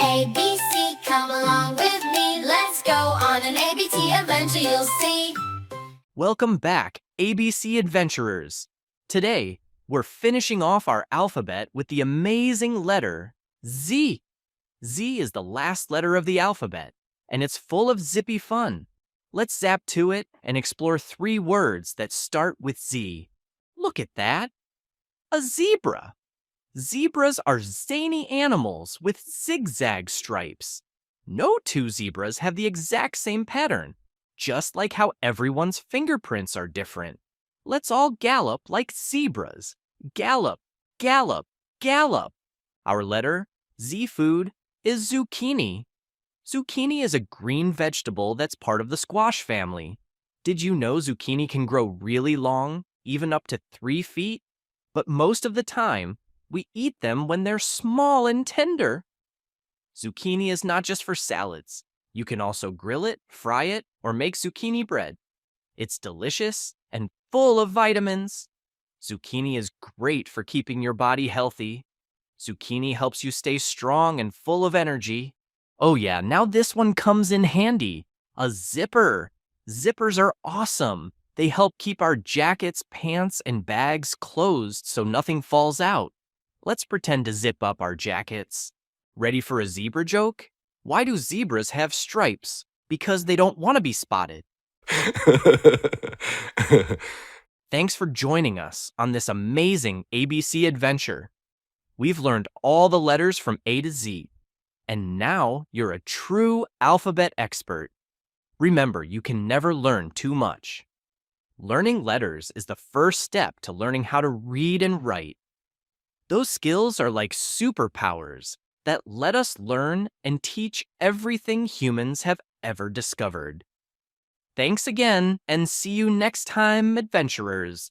A, B, C, come along with me. Let's go on an ABT adventure, you'll see. Welcome back, ABC Adventurers. Today, we're finishing off our alphabet with the amazing letter Z. Z is the last letter of the alphabet, and it's full of zippy fun. Let's zap to it and explore 3 words that start with Z. Look at that! A zebra. Zebras are zany animals with zigzag stripes. No 2 zebras have the exact same pattern, just like how everyone's fingerprints are different. Let's all gallop like zebras. Gallop, gallop, gallop. Our letter, Z food, is zucchini. Zucchini is a green vegetable that's part of the squash family. Did you know zucchini can grow really long, even up to 3 feet? But most of the time, we eat them when they're small and tender. Zucchini is not just for salads. You can also grill it, fry it, or make zucchini bread. It's delicious and full of vitamins. Zucchini is great for keeping your body healthy. Zucchini helps you stay strong and full of energy. Oh yeah, now this one comes in handy. A zipper. Zippers are awesome. They help keep our jackets, pants, and bags closed so nothing falls out. Let's pretend to zip up our jackets. Ready for a zebra joke? Why do zebras have stripes? Because they don't want to be spotted. Thanks for joining us on this amazing ABC adventure. We've learned all the letters from A to Z, and now you're a true alphabet expert. Remember, you can never learn too much. Learning letters is the first step to learning how to read and write. Those skills are like superpowers that let us learn and teach everything humans have ever discovered. Thanks again, and see you next time, adventurers.